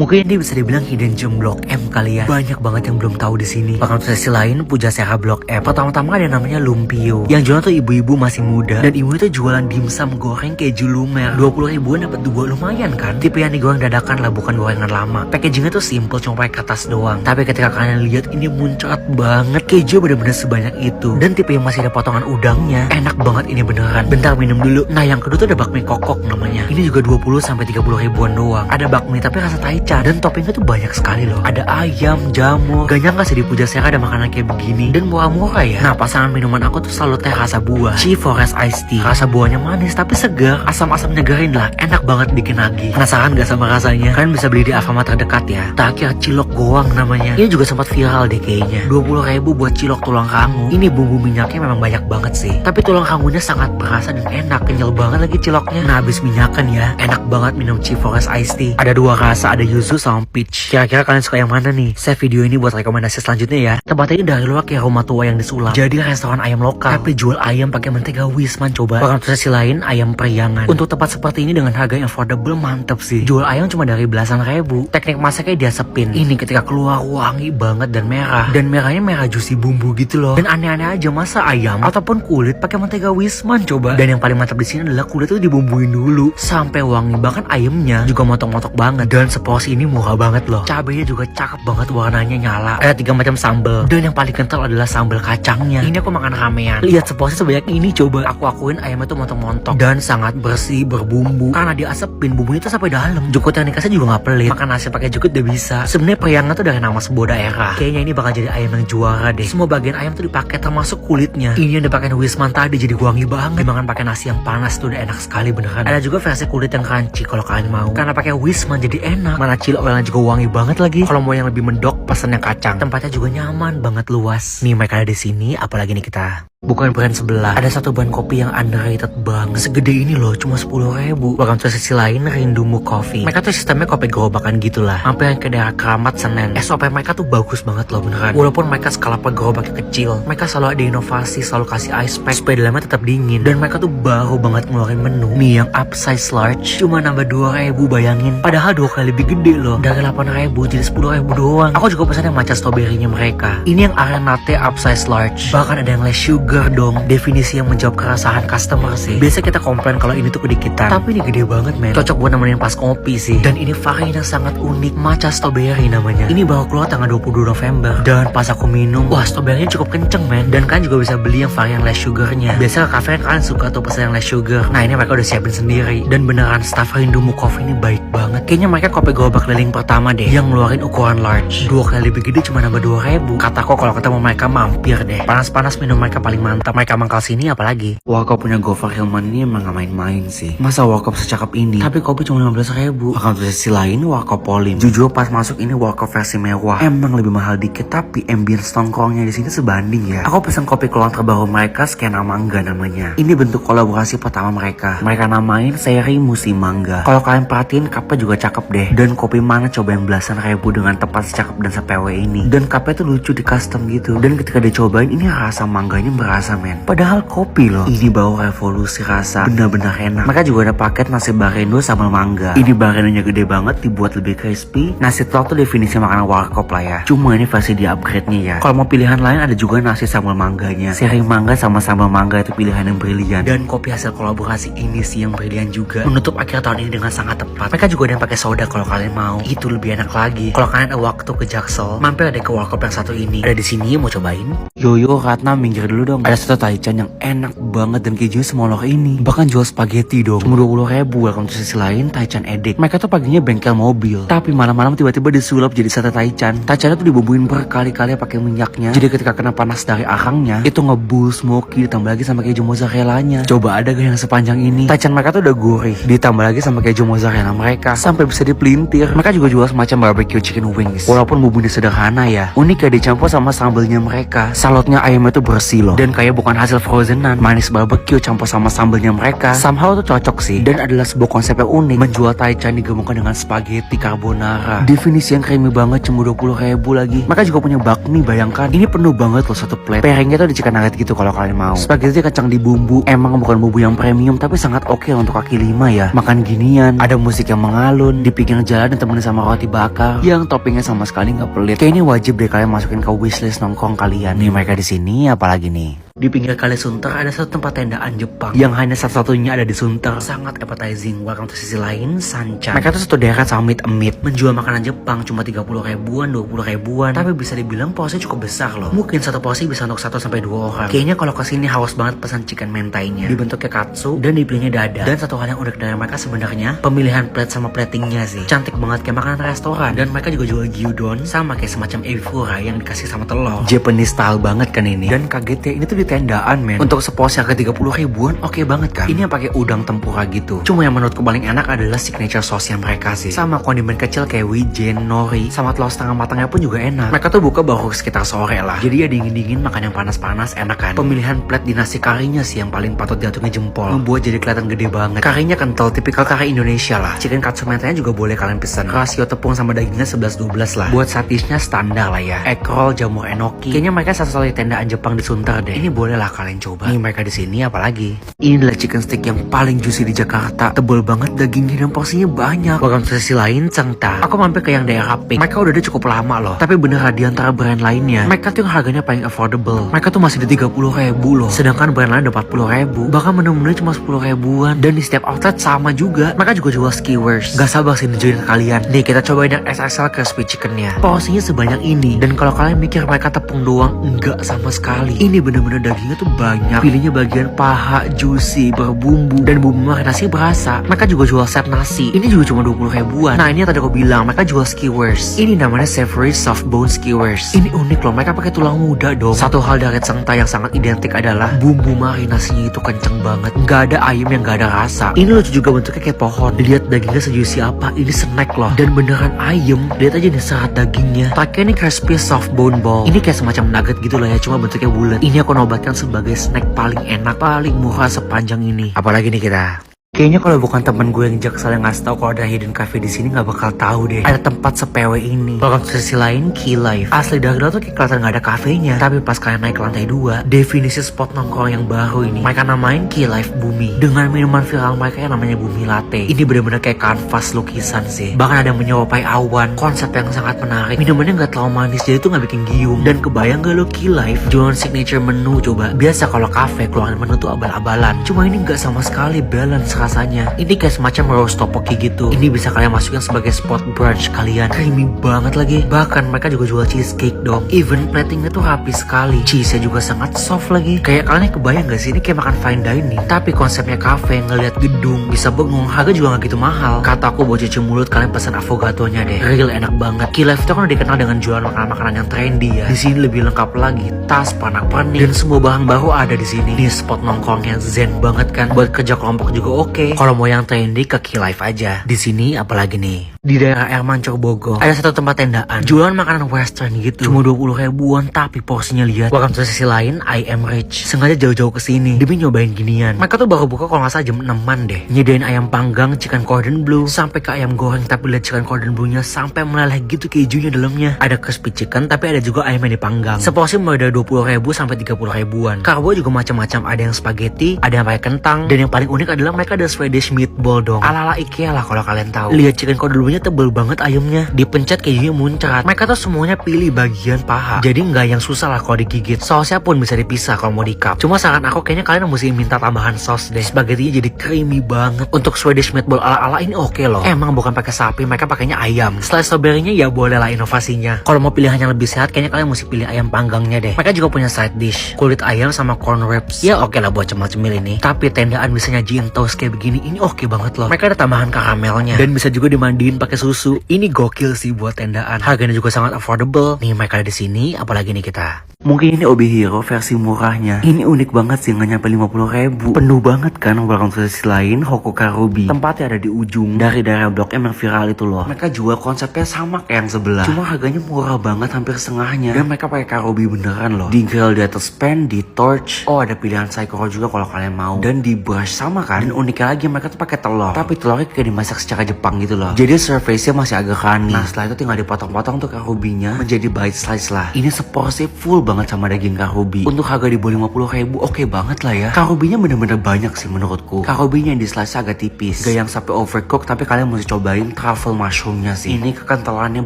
Mungkin ini bisa dibilang hidden gem Blok M kali ya. Banyak banget yang belum tahu di sini. Bahkan untuk sesi lain Pujasera Blok M. Pertama-tama ada namanya Lumpio. Yang jualan tuh ibu-ibu masih muda. Dan ibu itu jualan dimsum goreng keju lumer. 20 ribuan dapat 2, lumayan kan? Tipe yang digoreng dadakan lah, bukan gorengan lama. Packagingnya tuh simple, cuma pakai kertas doang. Tapi ketika kalian lihat ini muncrat banget. Keju bener-bener sebanyak itu. Dan tipe yang masih ada potongan udangnya. Enak banget ini beneran. Bentar minum dulu. Nah yang kedua tuh ada bakmi kokok namanya. Ini juga 20-30 ribuan doang. Ada bakmi tapi rasa taichan. Dan toppingnya tuh banyak sekali loh. Ada ayam, jamur. Gak nyangka sih di Pujasera ada makanan kayak begini. Dan murah-murah ya. Nah pasangan minuman aku tuh selalu teh rasa buah. Chi Forest Iced Tea. Rasa buahnya manis tapi segar. Asam-asam nyegerin lah. Enak banget bikin nagih. Penasaran gak sama rasanya? Kalian bisa beli di Alfamart terdekat ya. Terakhir cilok goang namanya. Ini juga sempat viral deh kayaknya. 20 ribu buat cilok tulang rangu. Ini bumbu minyaknya memang banyak banget sih. Tapi tulang rangunya sangat berasa dan enak. Kenyal banget lagi ciloknya. Nah habis minyakan ya. Enak banget minum Chi Forest Iced Tea. Ada dua rasa, ada yuzu sama peach. Kira-kira kalian suka yang mana nih? Save video ini buat rekomendasi selanjutnya ya. Tempat ini dari luar kayak rumah tua yang disulap. Jadi restoran ayam lokal. Tapi jual ayam pakai mentega Wisman coba. Bahkan untuk sesi lain ayam periangan. Untuk tempat seperti ini dengan harga yang affordable mantep sih. Jual ayam cuma dari belasan ribu. Teknik masaknya dia sepin. Ini ketika keluar wangi banget dan merah. Dan merahnya merah juicy bumbu gitu loh. Dan aneh-aneh aja masa ayam ataupun kulit pakai mentega Wisman coba. Dan yang paling mantap di sini adalah kulit tuh dibumbuin dulu sampai wangi. Bahkan ayamnya juga motok-motok banget. Dan seporsi ini murah banget loh. Cabenya juga cakep banget, warnanya nyala. Ada 3 macam sambal. Dan yang paling kental adalah sambal kacangnya. Ini aku makan ramean. Lihat seporsi sebanyak ini coba. Aku akuin ayamnya tuh montok-montok dan sangat bersih, berbumbu. Karena diasepin bumbunya tuh sampai dalam. Jukut yang dikasih juga nggak pelit. Makan nasi pakai jukut udah bisa. Sebenarnya periangan tuh dari nama sebuah daerah. Kayaknya ini bakal jadi ayam yang juara deh. Semua bagian ayam tuh dipakai termasuk kulitnya. Ini yang dipakai Wisman tadi jadi wangi banget. Dimakan pakai nasi yang panas tuh udah enak sekali beneran. Ada juga versi kulit yang crunchy kalau kalian mau. Karena pakai Wisman jadi enak. Mana cil oilnya juga wangi banget lagi. Kalau mau yang lebih mendok pesen yang kacang. Tempatnya juga nyaman banget, luas. Nih mereka ada di sini, apalagi nih kita. Bukan brand sebelah. Ada satu brand kopi yang underrated banget. Segede ini loh, cuma 10 ribu. Bahkan untuk sisi lain, Rindumu Coffee. Mereka tuh sistemnya kopi gerobakan gitulah. Mampir ke daerah Keramat, Senen. SOP mereka tuh bagus banget loh beneran. Walaupun mereka skala per gerobaknya kecil, mereka selalu ada inovasi, selalu kasih ice pack supaya dalamnya tetap dingin. Dan mereka tuh baru banget ngeluarin menu. Nih yang upsize large, cuma nambah 2 ribu, bayangin. Padahal 2 kali lebih gede loh. Dari 8 ribu jadi 10 ribu doang. Aku juga pesan yang matcha strawberry-nya mereka. Ini yang aren latte upsize large. Bahkan ada yang less sugar dong. Definisi yang menjawab keresahan customer sih. Biasa kita komplain kalau ini tuh kedikitan, tapi ini gede banget men. Cocok buat nemenin pas kopi sih. Dan ini varian yang sangat unik, matcha strawberry namanya. Ini baru keluar tanggal 22 November. Dan pas aku minum, wah strawberry-nya cukup kenceng men. Dan kalian juga bisa beli yang varian less sugarnya. Biasa ke cafe kalian suka tuh pesan yang less sugar. Nah ini mereka udah siapin sendiri. Dan beneran staff Rindumu Coffee ini baik banget. Kayaknya mereka kopi gerobak keliling pertama deh yang ngeluarin ukuran large. 2 kali lebih gede cuma nambah 2 ribu. Kataku kalau ketemu mereka mampir deh. Panas-panas minum mereka paling mantap. Mereka mangkal sini apalagi. Warkop punya Gofar Hilman ini emang gak main-main sih. Masa warkop secakep ini tapi kopi cuma 15 ribu. Bahkan untuk sisi lain warkop Polim. Jujur pas masuk ini warkop versi mewah. Emang lebih mahal dikit tapi ambience nongkrongnya di sini sebanding ya. Aku pesan kopi keluar terbaru mereka Skena Mangga namanya. Ini bentuk kolaborasi pertama mereka. Mereka namain seri Musim Mangga. Kalau kalian perhatiin cupnya juga cakep deh. Dan kopi mana coba yang belasan ribu dengan tepat secakep dan se-PW ini. Dan cupnya tuh lucu di custom gitu. Dan ketika dicobain ini rasa mangganya berasa men. Padahal kopi loh. Ini bawa revolusi rasa. Benar-benar enak. Mereka juga ada paket nasi barendo sambal mangga. Ini barendonya gede banget, dibuat lebih crispy. Nasi telur tuh definisi makanan warkop lah ya. Cuma ini versi di upgrade-nya ya. Kalau mau pilihan lain ada juga nasi sambal mangganya. Seri mangga sama sambal mangga itu pilihan yang brilian. Dan kopi hasil kolaborasi ini sih yang brilian juga. Menutup akhir tahun ini dengan sangat tepat. Mereka juga ada yang pakai soda kalau kalian mau. Itu lebih enak lagi. Kalau kalian ada waktu ke Jaksel, mampir ada ke warkop yang satu ini. Ada di sini mau cobain? Yoyo Ratna minggir dulu dong. Ada satu taichan yang enak banget dan kejunya semolor ini. Bahkan jual spaghetti dong. Cuma 20 ribu. Welcome to sisi lain taichan edek. Mereka tuh paginya bengkel mobil. Tapi malam-malam tiba-tiba disulap jadi sate taichan. Taichannya tuh dibumbuin berkali-kali pakai minyaknya. Jadi ketika kena panas dari arangnya, itu ngebul, smoky, ditambah lagi sama keju mozzarellanya. Coba ada gak yang sepanjang ini? Taichan mereka tuh udah gurih. Ditambah lagi sama keju mozzarella mereka. Sampai bisa dipelintir. Mereka juga jual semacam barbecue chicken wings. Walaupun bumbunya sederhana ya. Unik ya dicampur sama sambelnya mereka. Salotnya ayamnya tuh bersih loh. dan kayak bukan hasil frozenan. Manis barbecue campur sama sambelnya mereka somehow tuh cocok sih, dan adalah sebuah konsep yang unik, menjual taichan digabungkan dengan spaghetti carbonara. Definisi yang creamy banget, cuma 20.000 lagi. Mereka juga punya bakmi, bayangkan ini penuh banget loh satu plate. Pairingnya tuh di chicken nugget gitu kalau kalian mau. Spaghetti kacang di bumbu, emang bukan bumbu yang premium tapi sangat oke untuk kaki lima ya. Makan ginian, ada musik yang mengalun di pinggir jalan dan temenin sama roti bakar yang toppingnya sama sekali nggak pelit. Kayak ini wajib deh kalian masukin ke wishlist nongkrong kalian. Nih mereka di sini apalagi nih. Di pinggir kali Sunter ada satu tempat tendaan Jepang yang hanya satu-satunya ada di Sunter. Sangat appetizing. Welcome to sisi lain, Sanchan. Mereka tuh satu daerah sama meat menjual makanan Jepang cuma 30 ribuan, 20 ribuan. Tapi bisa dibilang porsinya cukup besar loh. Mungkin satu porsi bisa untuk 1 sampai 2 orang. Kayaknya kalau kesini haus banget pesan chicken mentainya. Dibentuknya katsu dan dipilihnya dada. Dan satu hal yang unik dari mereka sebenarnya pemilihan plate sama platingnya sih. Cantik banget kayak makanan restoran. Dan mereka juga jual gyudon sama kayak semacam ebifura yang dikasih sama telur. Japanese style banget kan ini. Dan kagetnya ini tuh di tendaan men. Untuk seporsi harga 30 ribuan oke banget kan. Ini yang pakai udang tempura gitu. Cuma yang menurutku paling enak adalah signature sauce yang mereka sih. Sama kondimen kecil kayak wijen, nori, sama telur setengah matangnya pun juga enak. Mereka tuh buka baru sekitar sore lah. Jadi ya dingin-dingin makan yang panas-panas enak kan. Pemilihan plate di nasi karinya sih yang paling patut diacungi jempol. Membuat jadi kelihatan gede banget. Karinya kental, tipikal kari Indonesia lah. Chicken katsu mentanya juga boleh kalian pesan. Rasio tepung sama dagingnya 11-12 lah. Buat side dishnya standar lah ya. Egg roll, jamur enoki. Kayaknya mereka satu-satunya tendaan Jepang di Sunter deh. Ini boleh lah kalian coba. Nih mereka di sini apalagi. Ini adalah chicken stick yang paling juicy di Jakarta. Tebal banget dagingnya dan porsinya banyak. Bahkan sesi lain Cengta. Aku mampir ke yang daerah Pink. Mereka udah ada cukup lama loh. Tapi beneran di antara brand lainnya, mereka tuh yang harganya paling affordable. Mereka tuh masih di 30 ribu loh. Sedangkan brand lain udah 40 ribu. Bahkan menu-menunya cuma 10 ribuan. Dan di setiap outlet sama juga. Mereka juga jual skewers. Gak sabar sih nunjukin ke kalian. Nih kita cobain yang XXL crispy chickennya. Porsinya sebanyak ini. Dan kalau kalian mikir mereka tepung doang, enggak sama sekali. Ini bener-bener dagingnya tuh banyak. Pilihnya bagian paha, juicy, berbumbu, dan bumbu marinasi berasa. Mereka juga jual set nasi. Ini juga cuma 20 ribuan. Nah ini yang tadi aku bilang, mereka jual skewers. Ini namanya savory soft bone skewers. Ini unik loh, mereka pakai tulang muda dong. Satu hal dari Cengta yang sangat identik adalah bumbu marinasinya itu kenceng banget. Nggak ada ayam yang nggak ada rasa. Ini lucu juga bentuknya kayak pohon. Lihat dagingnya sejuicy apa. Ini snack loh. Dan beneran ayam. Lihat aja nih serat dagingnya. Pakai ini crispy soft bone ball. Ini kayak semacam nugget gitu lah ya, cuma bentuknya bulat. Ini aku nobatkan sebagai snack paling enak, paling murah sepanjang ini. Apalagi nih kita. Kayaknya kalau bukan temen gue yang Jaksel yang ngasih tau kalau ada hidden cafe di sini nggak bakal tahu deh. Ada tempat sepewe ini. Kalau ke sisi lain, Key Life. Asli dari luar tuh kayak kelihatan nggak ada kafenya. Tapi pas kalian naik ke lantai 2, definisi spot nongkrong yang baru ini. Mereka namain Key Life Bumi. Dengan minuman viral mereka yang namanya Bumi Latte. Ini bener-bener kayak kanvas lukisan sih. Bahkan ada menyerupai awan. Konsep yang sangat menarik. Minumannya nggak terlalu manis, jadi tuh nggak bikin giung. Dan kebayang gak lo Key Life jualan signature menu coba. Biasa kalau kafe keluaran menu tuh abal-abalan. Cuma ini nggak sama sekali balance rasanya. Ini kayak semacam roast tteokbokki gitu. Ini bisa kalian masukin sebagai spot brunch kalian. Creamy banget lagi. Bahkan mereka juga jual cheesecake dong. Even platingnya tuh rapi sekali. Cheese-nya juga sangat soft lagi. Kayak kalian kebayang gak sih ini kayak makan fine dining. Tapi konsepnya cafe, ngeliat gedung, bisa bengong, harga juga gak gitu mahal. Kata aku buat cuci mulut kalian pesan avocado-nya deh. Real enak banget. Key Life itu kan udah dikenal dengan jualan makanan-makanan yang trendy ya. Di sini lebih lengkap lagi. Tas, pernak-pernik, dan semua bahan baru ada di sini. Di spot nongkrongnya zen banget kan. Buat kerja kelompok juga oke. Kalau mau yang trendy ke Key Life aja. Di sini apalagi nih. Di daerah Air Mancur Bogor ada satu tempat tendaan jualan makanan western gitu. Cuma 20 ribuan tapi porsinya lihat. Bahkan di sisi lain I Am Rich. Sengaja jauh-jauh ke sini demi nyobain ginian. Mereka tuh baru buka kalau nggak salah jam 6-an deh. Nyediain ayam panggang, chicken cordon bleu, sampai ke ayam goreng tapi lihat chicken cordon bleu-nya sampai meleleh gitu kejunya dalamnya. Ada crispy chicken tapi ada juga ayam yang dipanggang. Seporsi mulai dari 20 ribu sampai 30 ribuan. Karbo juga macam-macam. Ada yang spaghetti, ada yang pakai kentang, dan yang paling unik adalah mereka ada Swedish meatball dong. Ala-ala IKEA lah kalau kalian tahu. Lihat chicken cordon bleu-nya tebel banget ayamnya. Dipencet kejunya muncrat. Mereka tuh semuanya pilih bagian paha. Jadi nggak yang susah lah kalau digigit. Sausnya pun bisa dipisah kalau mau di cup. Cuma saran aku kayaknya kalian mesti minta tambahan saus deh. Spaghettinya jadi creamy banget. Untuk Swedish meatball ala-ala ini oke loh. Emang bukan pakai sapi, mereka pakainya ayam. Slice strawberry-nya ya boleh lah inovasinya. Kalau mau pilihan yang lebih sehat kayaknya kalian mesti pilih ayam panggangnya deh. Mereka juga punya side dish, kulit ayam sama corn wraps. Ya oke lah buat cemil-cemil ini. Tapi tendaan bisa nyajiin toast kayak begini ini oke banget loh. Mereka ada tambahan karamelnya dan bisa juga dimandiin pakai susu. Ini gokil sih buat tendaan. Harganya juga sangat affordable. Nih mereka ada di sini, apalagi nih kita. Mungkin ini Obi Hero versi murahnya. Ini unik banget sih, nggak nyampe 50.000. Penuh banget kan. Welcome to the sisi lain, Hokokarubi. Tempatnya ada di ujung dari daerah Blok M yang viral itu loh. Mereka jual konsepnya sama kayak yang sebelah, cuma harganya murah banget, hampir setengahnya. Dan mereka pakai karubi beneran loh. Di grill, di atas pan, di torch. Oh, ada pilihan saikoro juga kalau kalian mau. Dan di brush sama kan. Dan uniknya lagi mereka tuh pakai telur, tapi telurnya kayak dimasak secara Jepang gitu loh. Jadi surface-nya masih agak runny. Nah setelah itu tinggal dipotong-potong tuh karubinya menjadi bite slice lah. Ini seporsi full banget sama daging karubi. Untuk harga di bawah 50.000 oke banget lah ya. Karubinya bener-bener banyak sih menurutku. Karubinya yang di slice agak tipis, gak yang sampai overcook, tapi kalian mesti cobain truffle mushroomnya sih. Ini kekentalannya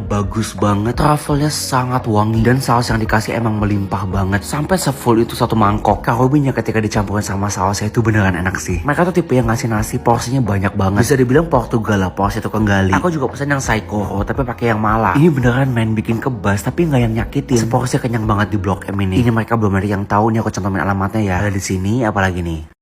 bagus banget, trufflenya sangat wangi, dan saus yang dikasih emang melimpah banget. Sampai sefull itu satu mangkok. Karubinya ketika dicampurin sama sausnya itu beneran enak sih. Mereka tuh tipe yang ngasih nasi porsinya banyak banget. Bisa dibilang Portugal lah porsi tukang gali. Aku juga pesan yang saikoro tapi pakai yang malah. Ini beneran main bikin kebas tapi nggak yang nyakitin. Seporsi kenyang banget di Blok M ini. Ini mereka belum ada yang tahu nih, aku cantumin alamatnya ya. Ada di sini, apalagi nih.